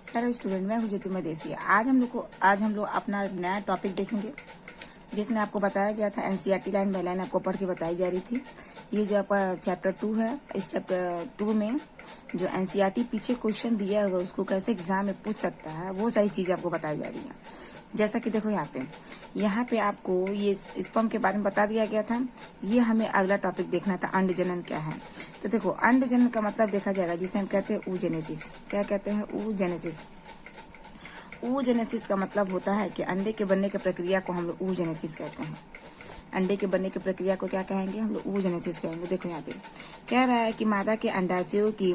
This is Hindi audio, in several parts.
हेलो स्टूडेंट, मैं हूँ ज्योति मदेसी। आज हम लोग अपना नया टॉपिक देखेंगे जिसमें आपको बताया गया था एनसीईआरटी लाइन बाय लाइन आपको पढ़ के बताई जा रही थी। ये जो आपका चैप्टर 2 है, इस चैप्टर 2 में जो एनसीईआरटी पीछे क्वेश्चन दिया होगा उसको कैसे एग्जाम में पूछ सकता है वो सारी चीजें आपको बताई जा रही है। जैसा कि देखो यहाँ पे आपको ये स्पर्म के बारे में बता दिया गया था। ये हमें अगला टॉपिक देखना था, अंड जनन क्या है। तो देखो, अंड जनन का मतलब देखा जाएगा जिसे हम कहते हैं oogenesis। क्या कहते हैं? oogenesis। oogenesis का मतलब होता है कि अंडे के बनने की प्रक्रिया को हम लोग oogenesis कहते हैं। अंडे के बनने की प्रक्रिया को क्या कहेंगे? हम लोग oogenesis कहेंगे। देखो यहाँ पे कह रहा है कि मादा के अंडाशयों की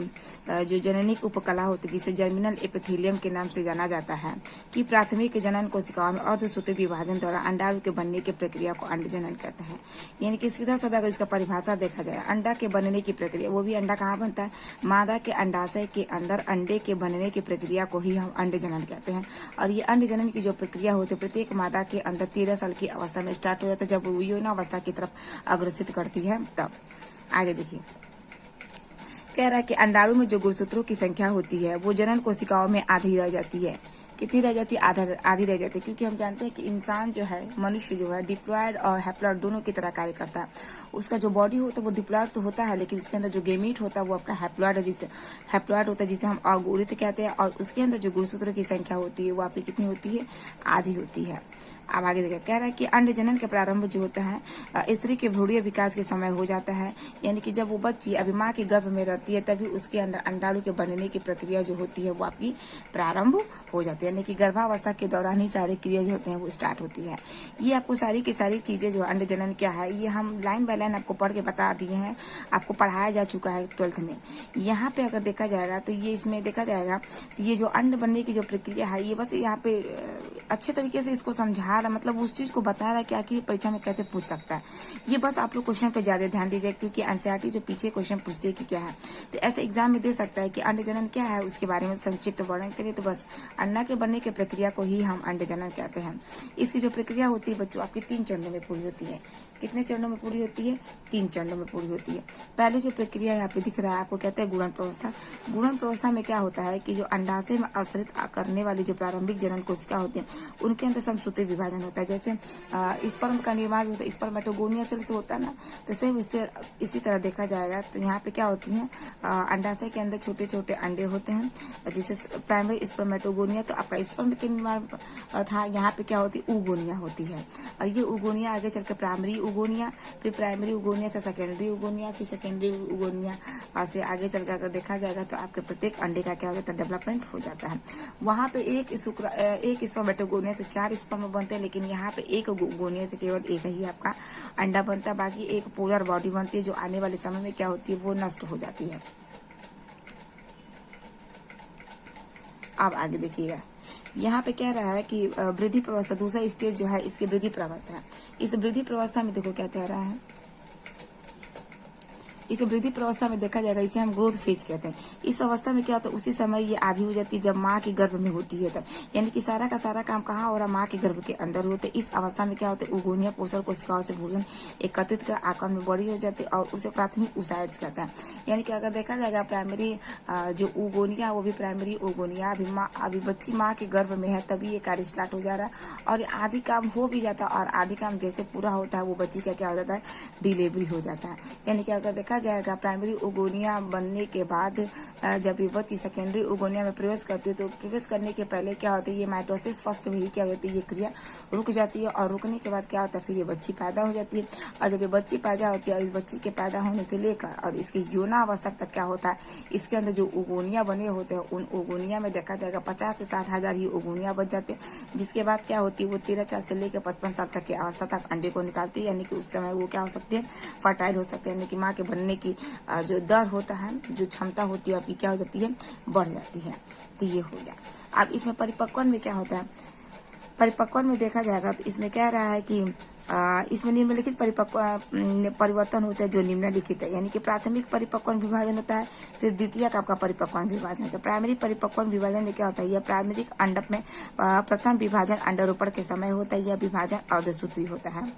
जो जननिक उपकला होती है जिसे जर्मिनल एपिथेलियम के नाम से जाना जाता है कि प्राथमिक जनन कोशिकाओं में अर्धसूत्री विभाजन द्वारा अंडाणु के बनने की प्रक्रिया को अंड जनन कहते हैं। यानी कि सीधा साधा अगर इसका परिभाषा देखा जाए, अंडा के बनने की प्रक्रिया, वो भी अंडा कहाँ बनता है? मादा के अंडाशय के अंदर अंडे के बनने की प्रक्रिया को ही हम अंड जनन कहते हैं। और ये अंड जनन की जो प्रक्रिया होती है प्रत्येक मादा के अंदर 13 साल की अवस्था में स्टार्ट हो जाता है, जब वो यौनावस्था की तरफ अग्रसित करती है। तब आगे देखिए, कह रहा है कि अंडाणु में जो गुणसूत्रों की संख्या होती है वो जनन कोशिकाओं में आधी रह जाती है। कितनी रह जाती है? आधी रह जाती है, क्योंकि हम जानते हैं कि इंसान जो है, मनुष्य जो है, डिप्लॉयड और हैप्लॉयड दोनों की तरह कार्य करता है। उसका जो बॉडी होता है वो डिप्लॉयड तो होता है, लेकिन उसके अंदर जो गेमीट होता है वो आपका हैप्लॉयड होता है, जिसे हम अगुणित कहते हैं। और उसके अंदर जो गुणसूत्रों की संख्या होती है वो आपकी कितनी होती है? आधी होती है। अब आगे देखिए, कह रहा है कि अंड जनन के प्रारंभ जो होता है स्त्री के भ्रूणीय विकास के समय हो जाता है। यानी कि जब वो बच्ची अभी माँ के गर्भ में रहती है तभी उसके अंदर अंडाणु के बनने की प्रक्रिया जो होती है वो आपकी प्रारंभ हो जाती है। यानी कि गर्भावस्था के दौरान ही सारी क्रिया जो होते हैं वो स्टार्ट होती है। ये आपको सारी की सारी चीजें जो अंड जनन क्या है ये हम लाइन बाय लाइन आपको पढ़ के बता दिए हैं, आपको पढ़ाया जा चुका है 12th में। यहाँ पे अगर देखा जाएगा तो ये इसमें देखा जाएगा तो ये जो अंड बनने की जो प्रक्रिया है ये बस यहाँ पे अच्छे तरीके से इसको समझा रहा, मतलब उस चीज को बता रहा है कि आखिर परीक्षा में कैसे पूछ सकता है। ये बस आप लोग क्वेश्चन पे ज्यादा ध्यान दीजिए, क्योंकि एनसीईआरटी जो पीछे क्वेश्चन पूछती है कि क्या है, तो ऐसे एग्जाम में दे सकता है कि अंड जनन क्या है उसके बारे में संक्षिप्त वर्णन करिए। तो बस अंडा के बनने की प्रक्रिया को ही हम अंड जनन कहते हैं। इसकी जो प्रक्रिया होती है बच्चों आपकी 3 चरणों में पूरी होती है। कितने चरणों में पूरी होती है? 3 चरणों में पूरी होती है। पहले जो प्रक्रिया यहाँ पे दिख रहा है आपको कहते हैं गुणन प्रवस्था। गुणन प्रवस्था में क्या होता है कि जो अंडाशय में आश्रित करने वाली जो प्रारंभिक जनन कोशिका होती है उनके अंदर समसूत्री विभाजन होता है। जैसे स्पर्म का निर्माण होता है, स्पर्मेटोगोनिया सेल से होता है ना, तो सेम इसी तरह देखा जाएगा। तो यहाँ पे क्या होती है, अंडाशय के अंदर छोटे छोटे अंडे होते हैं जिसे प्राइमरी स्पर्मेटोगोनिया, तो आपका स्पर्म के निर्माण था। यहाँ पे क्या होती है? oogonia होती है। और ये oogonia आगे चलकर प्राइमरी oogonia, फिर प्राइमरी oogonia से सेकेंडरी oogonia, फिर सेकेंडरी oogonia से आगे चलकर अगर देखा जाएगा तो आपके प्रत्येक अंडे का क्या हो जाता है? डेवलपमेंट हो जाता है। वहां पे एक स्पर्मेटोगोनिया से 4 स्पर्म बनते हैं, लेकिन यहाँ पे एक oogonia से केवल एक ही आपका अंडा बनता है। बाकी एक पोलर बॉडी बनती है जो आने वाले समय में क्या होती है? वो नष्ट हो जाती है। अब आगे देखिएगा, यहाँ पे कह रहा है कि वृद्धि प्रवस्था, दूसरा स्टेज जो है इसकी वृद्धि प्रवस्था है। इस वृद्धि प्रवस्था में देखो क्या कह रहा है, इस वृद्धि प्रवस्था में देखा जाएगा इसे हम ग्रोथ फेज कहते हैं। इस अवस्था में क्या होता है? उसी समय ये आधी हो जाती है जब माँ के गर्भ में होती है तब। यानी कि सारा का सारा काम कहाँ हो रहा? माँ के गर्भ के अंदर होते। इस अवस्था में क्या होता है? oogonia पोषण कोशिकाओं से भोजन एकत्रित कर आकार में बड़ी हो जाती है और उसे प्राथमिक oocytes कहता है। यानी कि अगर देखा जाएगा प्राइमरी जो oogonia वो भी प्राइमरी oogonia अभी बच्ची माँ के गर्भ में है तभी ये कार्य स्टार्ट हो जा रहा है और आधी काम हो भी जाता है। और आधी काम जैसे पूरा होता है वो बच्ची का क्या हो जाता है? डिलीवरी हो जाता है। यानी कि अगर देखा जाएगा प्राइमरी oogonia बनने के बाद जब ये बच्ची सेकेंडरी oogonia में प्रवेश करती है तो प्रवेश करने के पहले क्या होता है? ये माइटोसिस फर्स्ट में ही क्या होती है? ये क्रिया रुक जाती है और रुकने के बाद क्या होता है? फिर ये बच्ची पैदा हो जाती है। और जब ये बच्ची पैदा होती है और इस बच्ची के पैदा होने से लेकर और इसके यौनावस्था तक क्या होता है? इसके अंदर जो oogonia बने होते हैं उन oogonia में देखा जाएगा 50 से 60 हजार ही oogonia बच जाते हैं। जिसके बाद क्या होती है? वो 13 साल से लेकर 55 साल तक की अवस्था तक अंडे को निकालती है। यानी कि उस समय वो क्या हो सकती है? फर्टाइल हो सकते हैं। यानी कि माँ के बनने की जो दर होता है, जो क्षमता होती है आपकी क्या हो जाती है? बढ़ जाती है। तो ये हो गया। अब इसमें परिपक्वन में क्या होता है? परिपक्वन में देखा जाएगा तो इसमें कह रहा है कि इसमें निम्नलिखित परिवर्तन होता है जो निम्नलिखित है। यानी कि प्राथमिक परिपक्वन विभाजन होता है, फिर द्वितीयक आपका परिपक्वन विभाजन होता है। प्राइमरी परिपक्वन विभाजन में क्या होता है? यह प्राइमरी अंडक में प्रथम विभाजन अंडारोपण के समय होता है। यह विभाजन अर्धसूत्री होता है।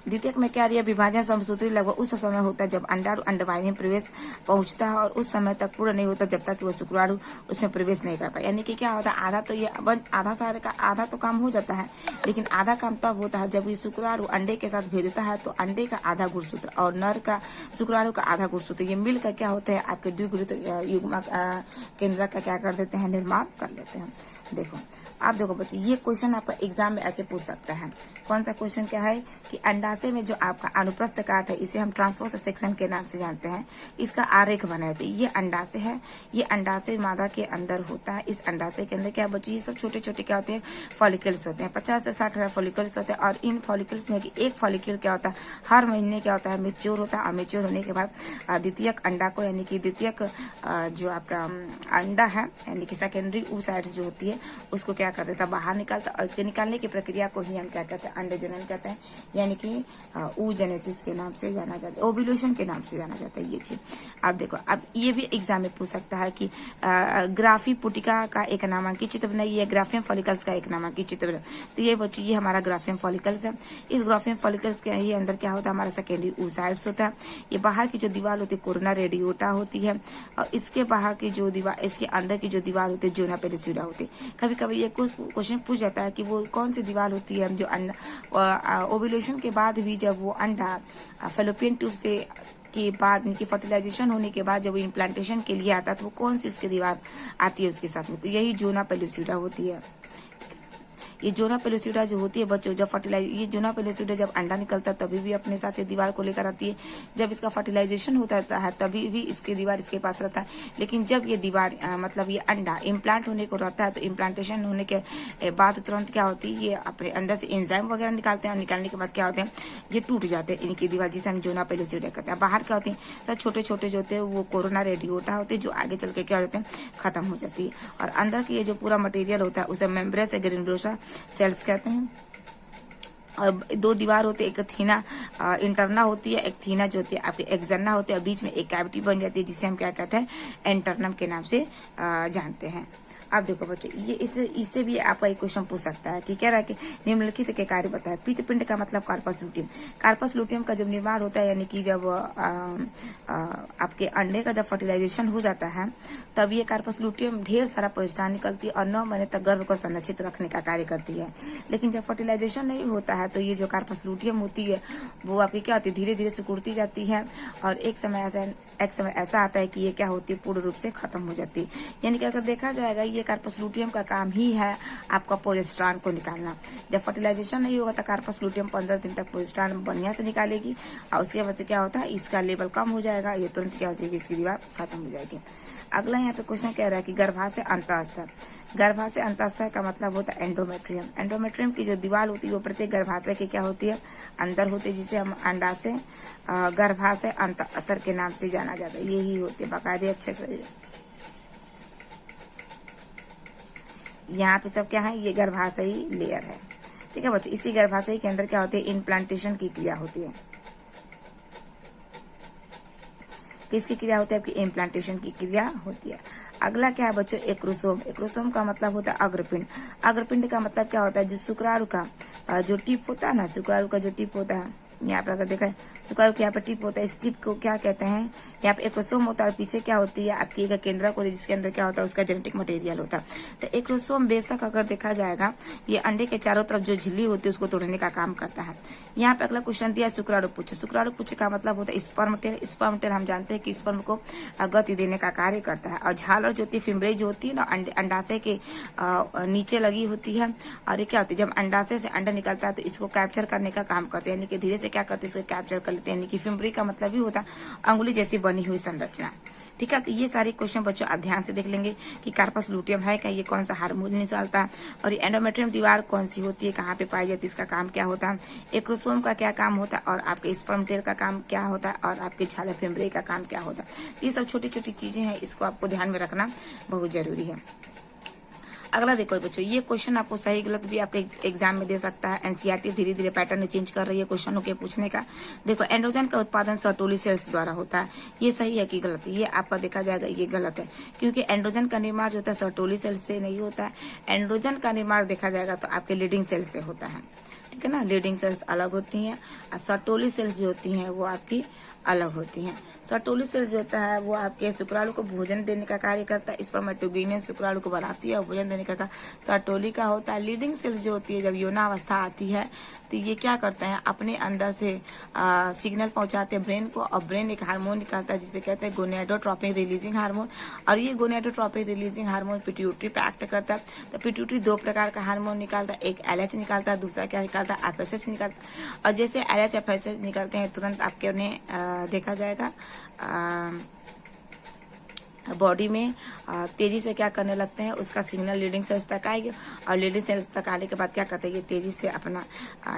द्वितीयक में क्या रही है, विभाजन समसूत्री लगभग उस समय होता है जब अंडाणु अंडवाहिनी में प्रवेश पहुंचता है और उस समय तक पूर्ण नहीं होता जब तक कि वो शुक्राणु उसमें प्रवेश नहीं कर पाए। यानी कि क्या होता है, आधा तो ये आधा सारे का आधा तो काम हो जाता है, लेकिन आधा काम तब होता है जब ये शुक्राणु अंडे के साथ भेदता है तो अंडे का आधा गुणसूत्र और नर का शुक्राणु का आधा गुणसूत्र ये मिलकर क्या होते हैं, आपके द्विगुणित युग्मक केंद्र का क्या कर देते हैं, निर्माण कर लेते हैं। देखो आप देखो बच्चों, ये क्वेश्चन आपका एग्जाम में ऐसे पूछ सकता है। कौन सा क्वेश्चन क्या है कि अंडाशय में जो आपका अनुप्रस्थ काट है इसे हम ट्रांसवर्स सेक्शन के नाम से जानते हैं, इसका आरेख बनाए थे। ये अंडाशय है, ये अंडाशय मादा के अंदर होता है। इस अंडाशय के अंदर क्या बच्चों, ये सब छोटे छोटे क्या होते हैं, फॉलिकल्स होते हैं। 50 से 60 फॉलिकल्स होते हैं और इन फॉलिकल्स में एक फॉलिकल क्या होता है, हर महीने क्या होता है, मेच्योर होता है और मेच्योर होने के बाद द्वितीयक अंडा को यानी कि द्वितीयक जो आपका अंडा है यानी कि सेकेंडरी oocytes जो होती है उसको क्या कर देता है, बाहर निकालता है और इसके निकालने की प्रक्रिया को ही हम क्या कहते हैं, अंडजनन कहते हैं, यानी कि oogenesis के नाम से जाना जाता है, ओव्यूलेशन के नाम से जाना जाता है ये चीज। अब देखो, अब ये भी एग्जाम में पूछ सकता है कि ग्राफी पुटिका का एक नामांकित चित्र बनाइए, ग्राफियम फॉलिकल्स का एक नामांकित चित्र बनाइए। तो ये बच्चों ये हमारा ग्राफियम फॉलिकल्स है। इस ग्राफियम फॉलिकल्स के ही अंदर क्या होता है, हमारा सेकेंडरी oocytes होता है। ये बाहर की जो दीवार होती है कोरोना रेडियोटा होती है और इसके बाहर की जो दीवार, इसके अंदर की जो दीवार होती है जोना पेलिस्यूडा होती है। कभी कभी ये कुछ क्वेश्चन पूछ जाता है कि वो कौन सी दीवार होती है जो अंडा ओव्यूलेशन के बाद भी जब वो अंडा फैलोपियन ट्यूब से के बाद इनकी फर्टिलाइजेशन होने के बाद जब इम्प्लांटेशन के लिए आता है तो वो कौन सी उसकी दीवार आती है उसके साथ में, तो यही जोना पेलिस्यूडा होती है। ये जोना पेलिस्यूडा जो होती है बच्चों, जब ये जोना पेलिस्यूडा जब अंडा निकलता है तभी भी अपने साथ ये दीवार को लेकर आती है। जब इसका फर्टिलाइजेशन होता है तभी भी इसकी दीवार इसके पास रहता है। लेकिन जब ये दीवार मतलब ये अंडा इम्प्लांट होने को रहता है तो इम्प्लांटेशन होने के बाद तुरंत क्या होती है, ये अपने अंदर से एंजाइम वगैरह निकालते हैं और निकालने के बाद क्या होते हैं, ये टूट जाते हैं इनकी दीवार, जिसे हम जोना पेलिस्यूडा कहते हैं। बाहर क्या होती है, सब छोटे छोटे जो होते हैं वो कोरोना रेडियोटा होते हैं जो आगे चल के क्या होते हैं, खत्म हो जाती है। और अंदर की ये जो पूरा मटेरियल होता है उसे मेम्ब्रेस ग्रैन्युलोसा सेल्स कहते हैं। और दो दीवार होती है, एक थीना इंटरना होती है, एक थीना जो होती है आपकी एक्सर्ना होती है और बीच में एक कैविटी बन जाती है जिसे हम क्या कहते हैं, एंटरनम के नाम से जानते हैं। अब देखो बच्चों, ये इससे भी आपका एक क्वेश्चन पूछ सकता है कि कह रहा है कि निम्नलिखित के कार्य बताए। पित्तपिंड का मतलब कार्पस लूटियम। कार्पस लूटियम का जब निर्माण होता है यानी कि जब आपके अंडे का जब फर्टिलाइजेशन हो जाता है तब ये कार्पस लूटियम ढेर सारा प्रोजेस्टेरॉन निकलती है और 9 महीने तक गर्भ को संरक्षित रखने का कार्य करती है। लेकिन जब फर्टिलाइजेशन नहीं होता है तो ये जो कार्पस लूटियम होती है वो आपकी क्या होती है, धीरे धीरे सिकुड़ती जाती है और एक समय ऐसा आता है कि ये क्या होती है, पूर्ण रूप से खत्म हो जाती है। यानी कि अगर देखा जाएगा ये कार्पस लूटियम का काम ही है आपका प्रोजेस्टेरॉन को निकालना। जब फर्टिलाइजेशन नहीं होगा तो कार्पस लूटियम 15 दिन तक प्रोजेस्टेरॉन बढ़िया से निकालेगी और उसके वजह से क्या होता है, इसका लेवल कम हो जाएगा, ये तुरंत क्या हो जाएगी, इसकी दीवार खत्म हो जाएगी। अगला यहाँ पे क्वेश्चन कह रहा है कि गर्भाशय अंतःस्तर। गर्भाशय अंतःस्तर का मतलब होता है एंडोमेट्रियम। एंडोमेट्रियम की जो दीवार होती है वो प्रत्येक गर्भाशय की क्या होती है, अंदर होती है, जिसे हम अंडाशय गर्भाशय अंतःस्तर के नाम से जाना जाता है। यही होती है बाकायदे अच्छे से। यहाँ पे सब क्या है, ये गर्भाशयी लेयर है, ठीक है बच्चों। इसी गर्भाशय के अंदर क्या होती है, इम्प्लांटेशन की क्रिया होती है। किसकी क्रिया होती है, आपकी इम्प्लांटेशन की क्रिया होती है। अगला क्या है बच्चों, एक्रोसोम। एक्रोसोम का मतलब होता है अग्रपिंड। अग्रपिंड का मतलब क्या होता है, जो शुक्राणु का जो टिप होता है ना, शुक्राणु का जो टिप होता है, यहाँ पे अगर देखा शुक्राणु के यहाँ पे टिप होता है, इस टिप को क्या कहते हैं, यहाँ पे एक्रोसोम होता है और पीछे क्या होती है आपकी एक केंद्रक होती है जिसके अंदर क्या होता है, उसका जेनेटिक मटेरियल होता है। तो एक्रोसोम बेशक अगर देखा जाएगा ये अंडे के चारों तरफ जो झिल्ली होती है उसको तोड़ने का काम करता है। यहाँ पे अगला क्वेश्चन दिया शुक्राणु पुच्छ। शुक्राणु पुच्छ का मतलब होता है स्पर्म टेल। स्पर्म टेल हम जानते हैं कि स्पर्म को गति देने का कार्य करता है। और झालर जो होती है, फिम्ब्रे जो होती है ना, अंडाशय के नीचे लगी होती है और ये क्या होती है, जब अंडाशय से अंडा निकलता है तो इसको कैप्चर करने का काम करते हैं, यानी कि धीरे से क्या करते हैं, इसको कैप्चर कर लेते हैं। यानी कि फिम्ब्री का मतलब ही होता है अंगुली जैसी बनी हुई संरचना, ठीक है। तो ये सारे क्वेश्चन बच्चों आप ध्यान से देख लेंगे कि कार्पस लूटियम है क्या, ये कौन सा हार्मोन निकालता है और ये एंडोमेट्रियम दीवार कौन सी होती है, कहाँ पे पाई जाती है, इसका काम क्या होता है, एक्रोसोम का क्या काम होता है और आपके स्पर्म टेल का काम क्या होता है और आपके झालर फिम्ब्रे का काम क्या होता है। ये सब छोटी छोटी चीजें हैं, इसको आपको ध्यान में रखना बहुत जरूरी है। अगला देखो बच्चों, ये क्वेश्चन आपको सही गलत भी आपके एग्जाम में दे सकता है। एनसीईआरटी धीरे धीरे पैटर्न चेंज कर रही है क्वेश्चनों के पूछने का। देखो, एंड्रोजन का उत्पादन सर्टोली सेल्स द्वारा होता है, ये सही है कि गलत है, ये आपका देखा जाएगा ये गलत है, क्योंकि एंड्रोजन का निर्माण जो होता है सर्टोली सेल्स से नहीं होता है। एंड्रोजन का निर्माण देखा जाएगा तो आपके लीडिंग सेल से होता है, ठीक है ना। लीडिंग सेल्स अलग होती हैं और सर्टोली सेल्स जो होती हैं वो आपकी अलग होती हैं। सर्टोली सेल्स जो होता है वो आपके शुक्राणु को भोजन देने का कार्य करता है, स्पर्मेटोगोनियस शुक्राणु को बनाती है और भोजन देने का कार्य सर्टोली का होता है। लीडिंग सेल्स जो होती है जब यौनावस्था आती है तो ये क्या करते हैं, अपने अंदर से सिग्नल पहुंचाते हैं ब्रेन को, और ब्रेन एक हार्मोन निकालता है जिसे कहते हैं गोनेडोट्रोपिन रिलीजिंग हार्मोन, और ये गोनेडोट्रोपिन रिलीजिंग हार्मोन पिट्यूटरी पे एक्ट करता है। तो पिट्यूटरी दो प्रकार का हार्मोन निकालता है, एक एलएच निकालता है, दूसरा क्या निकालता है, एफएसएच निकालता है। और जैसे एलएच एफएसएच निकलते हैं तुरंत आपके उन्हें देखा जाएगा बॉडी में तेजी से क्या करने लगते हैं, उसका सिग्नल लीडिंग सेल्स तक आएगी, और लीडिंग सेल्स तक आने के बाद क्या करते हैं, ये तेजी से अपना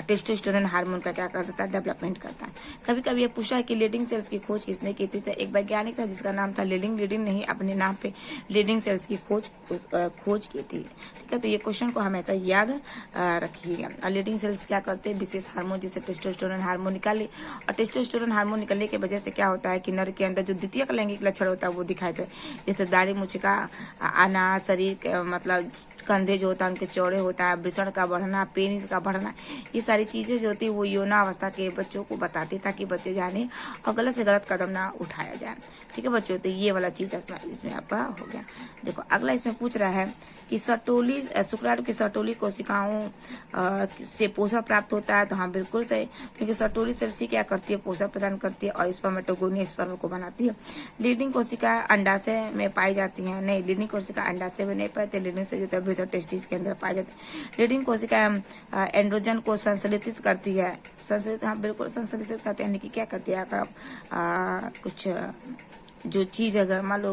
टेस्टोस्टेरोन हार्मोन का क्या कर देता है, डेवलपमेंट करता है। कभी कभी ये पूछा है कि लीडिंग सेल्स की खोज किसने की थी, तो एक वैज्ञानिक था जिसका नाम था लीडिंग नहीं अपने नाम पे लीडिंग सेल्स की खोज की थी। ठीक है, तो ये क्वेश्चन को हमेशा याद रखिएगा। और लीडिंग सेल्स क्या करते हैं, विशेष हार्मोन जिसे टेस्टोस्टेरोन हार्मोन निकाले, और टेस्टोस्टेरोन हार्मोन निकलने की वजह से क्या होता है कि नर के अंदर जो द्वितीयक लैंगिक लक्षण होता है वो दिखाई दे, जैसे दाढ़ी मूछ का आना, शरीर मतलब कंधे जो होता है उनके चौड़े होता है, वृषण का बढ़ना, पेनिस का बढ़ना, ये सारी चीजें जो होती है वो यौनावस्था के बच्चों को बताती है ताकि बच्चे जाने और गलत से गलत कदम ना उठाया जाए। ठीक है बच्चों, तो ये वाला चीज इसमें आपका हो गया। देखो अगला इसमें पूछ रहा है कि सर्टोली शुक्राणु की सर्टोली कोशिकाओं से पोषण प्राप्त होता है, तो हाँ बिल्कुल सही, क्योंकि सर्टोली सेल्स क्या करती है, पोषण प्रदान करती है और स्पर्मेटोगोनियस स्पर्म को बनाती है। लीडिंग कोशिका अंडाशय में पाई जाती है, नहीं लीडिंग कोशिका अंडाशय में नहीं पाते, लीडिंग से जो है टेस्टिस के अंदर पाई जाती है। लीडिंग कोशिका एंड्रोजन को संश्लेषित करती है, संश्लेषित, हाँ बिल्कुल संश्लेषित करते हैं, क्या करती है, कुछ जो चीज अगर मान लो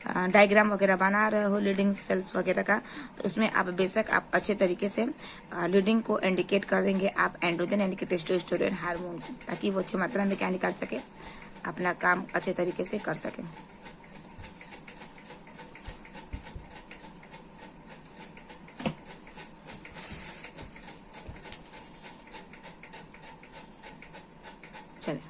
डायग्राम वगैरह बना रहे हो लीडिंग सेल्स वगैरह का, तो उसमें आप बेशक आप अच्छे तरीके से लीडिंग को इंडिकेट कर देंगे आप एंड्रोजन यानी कि टेस्टोस्टेरोन हार्मोन को, ताकि वो अच्छी मात्रा में क्या निकाल सके, अपना काम अच्छे तरीके से कर सके। चलिए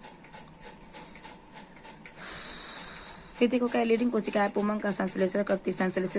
फिर देखो क्या लीडिंग कोशिका पुमंग का संश्लेषित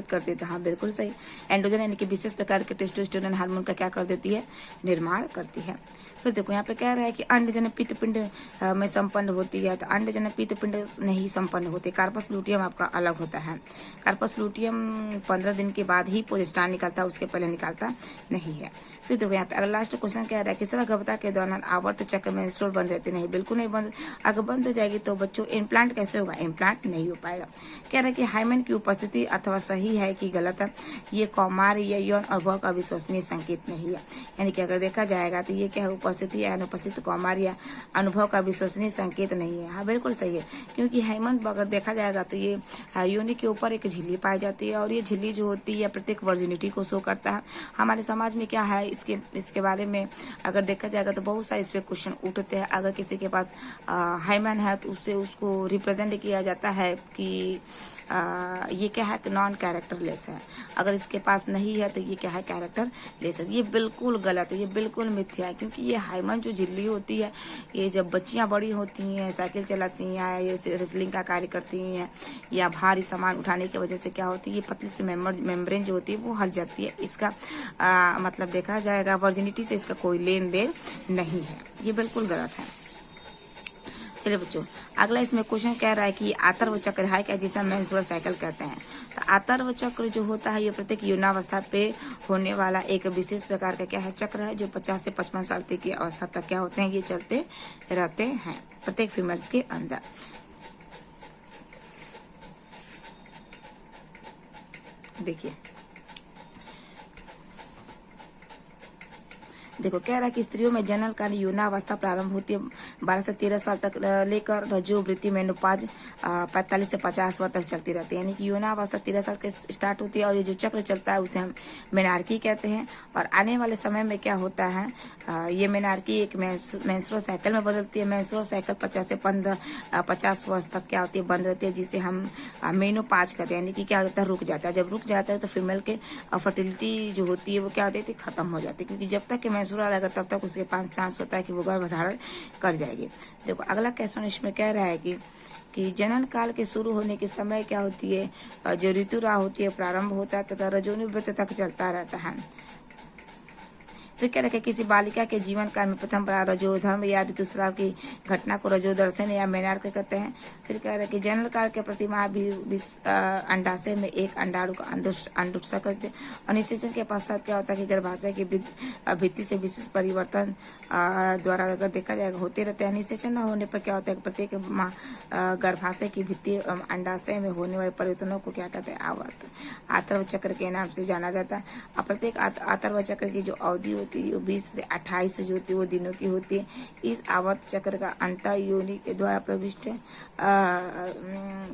करती है, हाँ बिल्कुल सही। एंड्रोजन यानी कि विशेष प्रकार के टेस्टोस्टेरोन हार्मोन का क्या कर देती है, निर्माण करती है। फिर देखो यहाँ पे कह रहा है कि अंडजन पित्तपिंड में संपन्न होती है, तो अंडजन पित्तपिंड नहीं संपन्न होती, कार्पस लूटियम आपका अलग होता है। कार्पस लूटियम 15 दिन के बाद ही प्रोजेस्टेरॉन निकलता है, उसके पहले निकलता नहीं है। फिर देखो यहाँ पे अगर लास्ट क्वेश्चन कह रहा है किस गर्भता के दौरान आवर्त चक्र में स्टोर बंद रहती नहीं, बिल्कुल नहीं बंद। अगर बंद हो जाएगी तो बच्चों इम्प्लांट कैसे होगा, इम्प्लांट नहीं हो पाएगा। कह रहा है कि हाइमेन की उपस्थिति अथवा सही है कि गलत है, ये कौमार या यौन अनुभव का विश्वसनीय संकेत नहीं है। यानी कि अगर देखा जाएगा तो ये क्या है, उपस्थिति या अनुपस्थित कौमार या अनुभव का विश्वसनीय संकेत नहीं है। हाँ बिल्कुल सही है, क्योंकि हाइमेन अगर देखा जाएगा तो ये योनि के ऊपर एक झिल्ली पाई जाती है, और ये झिल्ली जो होती है प्रत्येक वर्जिनिटी को शो करता है। हमारे समाज में क्या है इसके बारे में अगर देखा जाएगा तो बहुत सारे इस पे क्वेश्चन उठते हैं। अगर किसी के पास हाइमेन है तो उससे उसको रिप्रेजेंट किया जाता है कि ये क्या है, नॉन कैरेक्टरलेस है। अगर इसके पास नहीं है तो ये क्या है, कैरेक्टरलेस है। ये बिल्कुल गलत है, ये बिल्कुल मिथ्या है, क्योंकि ये हाइमेन जो झिल्ली होती है, ये जब बच्चियां बड़ी होती हैं, साइकिल चलाती हैं, ये रेसलिंग का कार्य करती हैं, या भारी सामान उठाने की वजह से क्या होती है, ये पतली सी मेम्ब्रेन जो होती है वो हट जाती है। इसका मतलब देखा जाएगा वर्जिनिटी से इसका कोई लेन देन नहीं है, ये बिल्कुल गलत है। चलिए बच्चों अगला इसमें क्वेश्चन कह रहा है कि आतर्व चक्र है क्या, जिसे मेंस्ट्रुअल साइकिल कहते हैं। तो आतर्व चक्र जो होता है ये प्रत्येक यौनावस्था पे होने वाला एक विशेष प्रकार का क्या है, चक्र है, जो 50 से 55 साल तक की अवस्था तक क्या होते हैं, ये चलते रहते हैं प्रत्येक फीमेल्स के अंदर। देखिए देखो कह रहा है कि स्त्रियों में जनन काल यौनावस्था प्रारंभ होती है 12 से 13 साल तक लेकर रजो वृत्ति मेनोपॉज 45 से 50 वर्ष तक चलती रहती है। यानी कि यौनावस्था 13 साल के स्टार्ट होती है, और ये जो चक्र चलता है उसे हम मेनार्की कहते हैं। और आने वाले समय में क्या होता है, ये मेनार्की एक मेंस्ट्रुअल साइकिल में बदलती है। मेंस्ट्रुअल साइकिल 50 वर्ष तक क्या होती है, बंद रहती है, जिसे हम मेनोपॉज कहते हैं। यानी कि क्या होता है, रुक जाता है। जब रुक जाता है तो फीमेल के फर्टिलिटी जो होती है वो क्या होती है, खत्म हो जाती है, क्योंकि जब तक मेंस्ट्रुअल आएगा तब तक उसके पास चांस होता है कि वो गर्भधारण कर जाएगी। देखो अगला क्वेश्चन इसमें कह रहा है कि जनन काल के शुरू होने के समय क्या होती है, जो ऋतुराह होती है प्रारंभ होता है तथा रजोनिवृत्ति तक चलता रहता है। फिर कह रहा है कि किसी बालिका के जीवन काल में प्रथम बार रजोधर्म या ऋतुस्राव की घटना को रजोदर्शन या मेनार्क कहते हैं। फिर कह रहा है कि जनन काल के प्रतिमाह भी अंडाशय में एक अंडाणु का अंडुत्सर्ग करते और निषेचन के पश्चात क्या होता है कि गर्भाशय की भित्ति से विशिष्ट परिवर्तन द्वारा अगर देखा जाएगा होते रहते हैं। निषेचन न होने पर क्या होता है, प्रत्येक गर्भाशय की भित्ति अंडाशय में होने वाले परिवर्तनों को क्या कहते हैं, आवर्त आतर्व चक्र के नाम से जाना जाता है। और प्रत्येक आतर्व चक्र की जो अवधि होती है 20 से 28 जो होती है वो दिनों की होती है। इस आवर्त चक्र का अंत योनि के द्वारा प्रविष्ट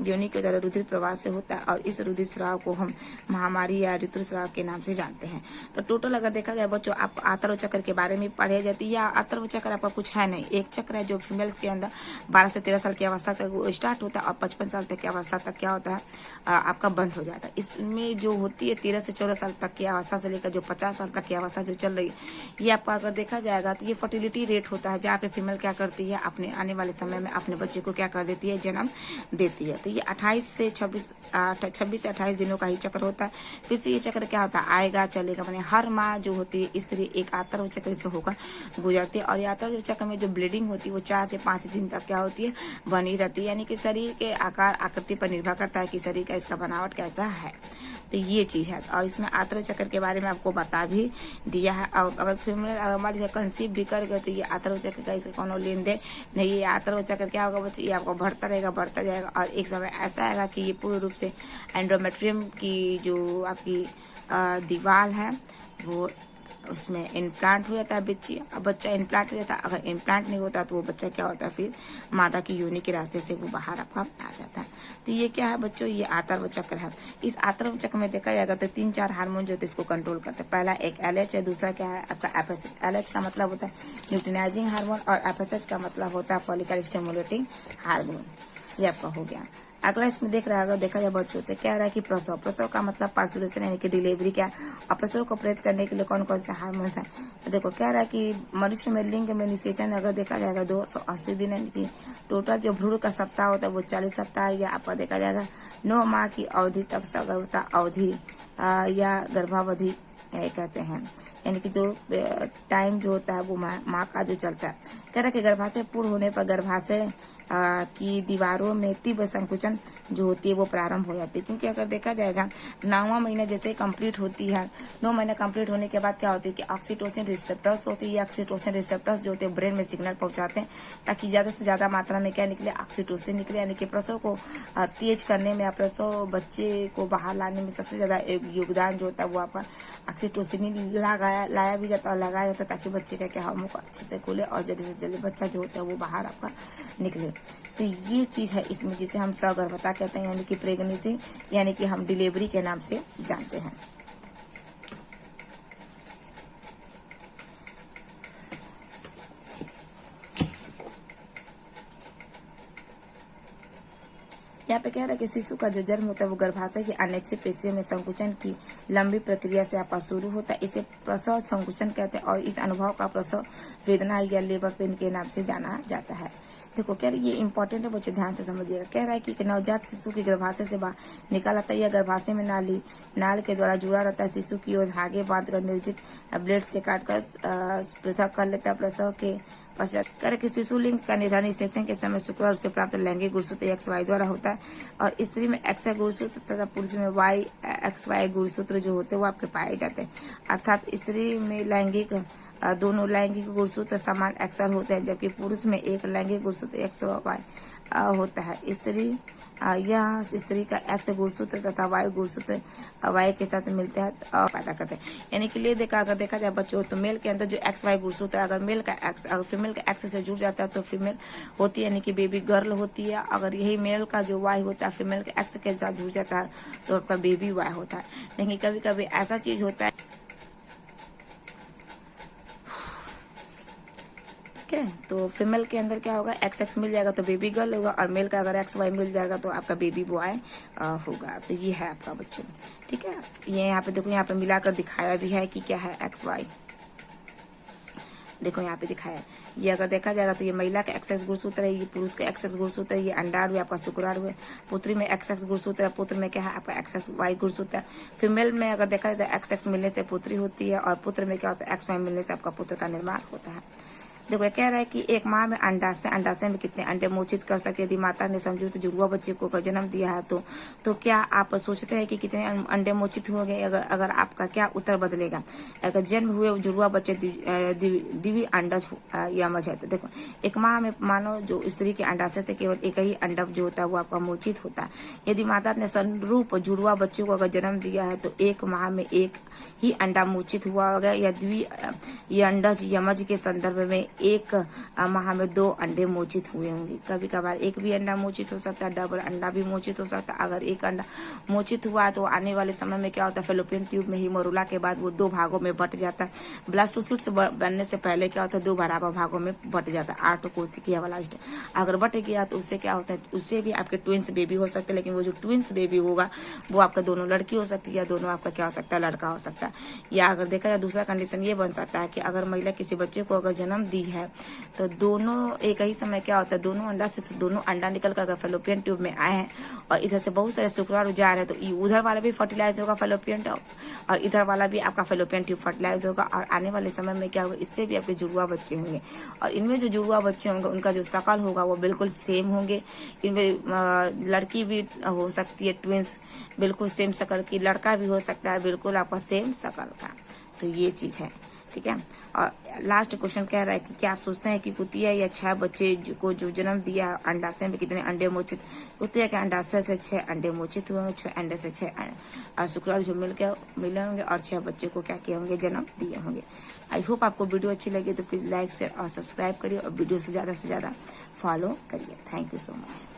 योनि के द्वारा रुधिर प्रवाह से होता है और इस रुधिर स्राव को हम महामारी या ऋतुस्राव के नाम से जानते हैं। तो टोटल अगर देखा जाए बच्चों, आपको आतर्व चक्र के बारे में पढ़ाई जाती है। या आतर्व चक्र आपका कुछ है नहीं, एक चक्र है जो फीमेल्स के अंदर 12 से 13 साल की अवस्था तक वो स्टार्ट होता है और 55 साल तक की अवस्था तक क्या होता है, आपका बंद हो जाता है। इसमें जो होती है 13 से 14 साल तक की अवस्था से लेकर जो 50 साल तक की अवस्था जो चल रही है, ये आपका अगर देखा जाएगा तो ये फर्टिलिटी रेट होता है, जहाँ पे फीमेल क्या करती है, अपने आने वाले समय में अपने बच्चे को क्या कर देती है, जन्म देती है। तो ये 26 से 28 दिनों का ही चक्र होता है। फिर से ये चक्र क्या होता है, आएगा चलेगा, माने हर माह जो होती है स्त्री एक आतर्व चक्र से होकर गुजरती है। और ये आतर्व चक्र में जो ब्लीडिंग होती है वो 4 से 5 दिन तक क्या होती है, बनी रहती है। यानी कि शरीर के आकार आकृति पर निर्भर करता है कि शरीर का इसका बनावट कैसा है। तो ये चीज है। और इसमें आतर्व चक्र के बारे में आपको बता भी दिया है। और अगर फीमेल हमारी कंसीव भी कर गए तो ये आतर्व चक्र का इसका कोनो लेन देन नहीं। ये आतर्व चक्र क्या होगा बच्चों, ये आपको बढ़ता रहेगा बढ़ता जाएगा और एक समय ऐसा आएगा कि ये पूर्ण रूप से एंडोमेट्रियम की जो आपकी दीवार है वो उसमें इम्प्लांट हो जाता है बच्ची। अब बच्चा इम्प्लांट हो जाता है, अगर इम्प्लांट नहीं होता तो वो बच्चा क्या होता है, फिर मादा की योनि के रास्ते से वो बाहर आपका आ जाता है। तो ये क्या है बच्चों, ये आतर्व चक्र है। इस आतर्व चक्र में देखा जाएगा तो 3-4 हार्मोन जो होते हैं इसको कंट्रोल करते हैं। पहला एक LH है, दूसरा क्या है आपका FSH। LH का मतलब होता है ल्यूटिनाइजिंग हार्मोन और FSH का मतलब होता है फॉलिकल स्टिमुलेटिंग हार्मोन। ये आपका हो गया। अगला इसमें देख रहा है, अगर देखा जाए बच्चों तो क्या रहा है कि प्रसव। प्रसव का मतलब पार्चुलेशन यानी कि डिलीवरी क्या है, और प्रसव को प्रेरित करने के लिए कौन कौन से हार्मोन्स हैं। तो देखो क्या रहा है कि मनुष्य में लिंग में निषेचन अगर देखा जाएगा 280 दिन यानी कि टोटल जो भ्रूण का सप्ताह होता है वो 40 सप्ताह या आपका देखा जाएगा 9 माह की अवधि तक सगर्भता अवधि या गर्भावधि कहते हैं। यानी कि जो टाइम जो होता है वो माँ का जो चलता है। कह रहा है कि गर्भाशय पूर्ण होने पर गर्भाशय की दीवारों में तीव्र संकुचन जो होती है वो प्रारंभ हो जाती है। क्योंकि अगर देखा जाएगा 9वां महीना जैसे कंप्लीट होती है, 9 महीना कंप्लीट होने के बाद क्या होती है कि ऑक्सीटोसिन रिसेप्टर्स होती है। ऑक्सीटोसिन रिसेप्टर्स जो होते हैं ब्रेन में सिग्नल पहुंचाते हैं ताकि ज्यादा से ज्यादा मात्रा में क्या निकले, ऑक्सीटोसिन निकले। यानी कि प्रसव को तेज करने में, प्रसव बच्चे को बाहर लाने में सबसे ज्यादा योगदान जो होता है वो आपका ऑक्सीटोसिन ही लाया भी जाता है और लगाया जाता है ताकि बच्चे का क्या हार्मोन अच्छे से खुले और जल्दी से जल्दी बच्चा जो होता है वो बाहर आपका निकले। तो ये चीज है इसमें जिसे हम सगर्भता कहते हैं, यानी कि प्रेगनेंसी, यानी कि हम डिलीवरी के नाम से जानते हैं। यहाँ पे कह रहा है कि शिशु का जो जन्म होता है वो गर्भाशय की अनैच्छिक पेशियों में संकुचन की लंबी प्रक्रिया से आपका शुरू होता है। इसे प्रसव संकुचन कहते हैं और इस अनुभव का प्रसव वेदना या लेबर पेन के नाम से जाना जाता है। देखो कह रही ये इंपॉर्टेंट है बच्चों, ध्यान से समझिएगा। कह रहा है कि नवजात शिशु की गर्भाशय से बाहर निकाला था, यह गर्भाशय में नाल के द्वारा जुड़ा रहता है। शिशु की ओर धागे बांधकर निर्जित ब्लेड से काटकर पृथक कर लेता है। प्रसव के पश्चात कर के शिशु लिंग का निर्धारण निषेचन के समय शुक्राणु से प्राप्त लैंगिक गुणसूत्र XY द्वारा होता है और स्त्री में XY गुणसूत्र तथा पुरुष में YXY गुणसूत्र जो होते हैं वो आपके पाए जाते हैं। अर्थात स्त्री में लैंगिक दोनों लैंगिक गुणसूत्र समान अक्षर होते हैं जबकि पुरुष में एक लैंगिक गुणसूत्र XY होता है। यह स्त्री का X गुणसूत्र तथा Y गुणसूत्र Y के साथ मिलते हैं पैदा करते हैं। यानी कि लिए अगर देखा जाए बच्चों तो मेल के अंदर जो XY गुणसूत्र है, अगर मेल का X अगर फीमेल का X से जुड़ जाता है तो फीमेल होती है, यानी कि बेबी गर्ल होती है। अगर यही मेल का जो Y होता है फीमेल के X के साथ जुड़ जाता है तो आपका बेबी Y होता है। लेकिन कभी कभी ऐसा चीज होता है तो फीमेल के अंदर क्या होगा, XX मिल जाएगा तो बेबी गर्ल होगा और मेल का अगर XY मिल जाएगा तो आपका बेबी बॉय होगा। तो ये है आपका बच्चों, ठीक है। ये यहाँ पे देखो, यहाँ पे मिलाकर दिखाया भी है कि क्या है XY। देखो यहाँ पे दिखाया है। ये अगर देखा जाएगा तो ये महिला का एक्सेस गुणसूत्र है, ये पुरुष का एक्सेस गुणसूत्र है, ये अंडाणु आपका शुक्राणु है, पुत्री में एक्सेस गुणसूत्र है, पुत्र में क्या है आपका एक्सेस वाई गुणसूत्र है। फीमेल में अगर देखा जाए तो एक्स मिलने से पुत्री होती है और पुत्र में क्या होता है एक्स वाई मिलने से आपका पुत्र का निर्माण होता है। देखो ये कह रहा है कि एक माह में अंडाशय में कितने अंडे मोचित कर सकते हैं। यदि माता ने संयुक्त जुड़वा बच्चे को जन्म दिया है तो क्या आप सोचते हैं कि कितने अंडे मोचित होंगे? अगर आपका क्या उत्तर बदलेगा? अगर जन्म हुए जुड़वा बच्चे द्विवीय अंडज यमज है तो देखो एक माह में मानो जो स्त्री के अंडाशय से केवल एक ही अंडक जो होता है वो आपका मोचित होता है। यदि माता ने संरूप जुड़वा बच्चे को अगर जन्म दिया है तो एक माह में एक ही अंडा मोचित हुआ होगा या द्विवीय अंडज यमज के संदर्भ में एक माह में 2 अंडे मोचित हुए होंगे। कभी कभार एक भी अंडा मोचित हो सकता है, डबल अंडा भी मोचित हो सकता है। अगर एक अंडा मोचित हुआ तो आने वाले समय में क्या होता है फेलोपियन ट्यूब में ही मरुला के बाद वो 2 भागों में बट जाता है। ब्लास्टोसिस्ट बनने से पहले क्या होता है 2 बराबर भागों में बट जाता है। 8 कोशिकीय वाला अगर बट गया तो उससे क्या होता है उससे भी आपके ट्विंस बेबी हो सकते हैं। लेकिन वो जो ट्विंस बेबी होगा वो आपका दोनों लड़की हो सकती है या दोनों आपका क्या हो सकता है लड़का हो सकता है। या अगर देखा जाए दूसरा कंडीशन ये बन सकता है कि अगर महिला किसी बच्चे को अगर जन्म दी है तो दोनों एक ही समय क्या होता है दोनों अंडा से तो दोनों अंडा निकल कर फेलोपियन ट्यूब में आए हैं और इधर से बहुत सारे शुक्राणु जा रहे हैं तो उधर वाला भी फर्टिलाइज होगा फेलोपियन ट्यूब और इधर वाला भी आपका फेलोपियन ट्यूब फर्टिलाइज होगा। और आने वाले समय में क्या होगा इससे भी आपके जुड़वा बच्चे होंगे और इनमें जो जुड़वा बच्चे होंगे उनका जो शकल होगा वो बिल्कुल सेम होंगे। इनमें लड़की भी हो सकती है ट्विंस बिल्कुल सेम शकल की, लड़का भी हो सकता है बिल्कुल आपका सेम शकल का। तो ये चीज है, ठीक है। और लास्ट क्वेश्चन कह रहा है कि क्या आप सोचते हैं कि कुतिया या 6 बच्चे को जो जन्म दिया अंडाशय में कितने अंडे मोचित? कुतिया के अंडाशय से 6 अंडे मोचित हुए होंगे, 6 अंडे से 6 शुक्राणु जो मिले होंगे और 6 बच्चे को क्या किए होंगे जन्म दिए होंगे। आई होप आपको वीडियो अच्छी लगी तो प्लीज लाइक शेयर और सब्सक्राइब करिए और वीडियो से ज्यादा फॉलो करिए। Thank you so much.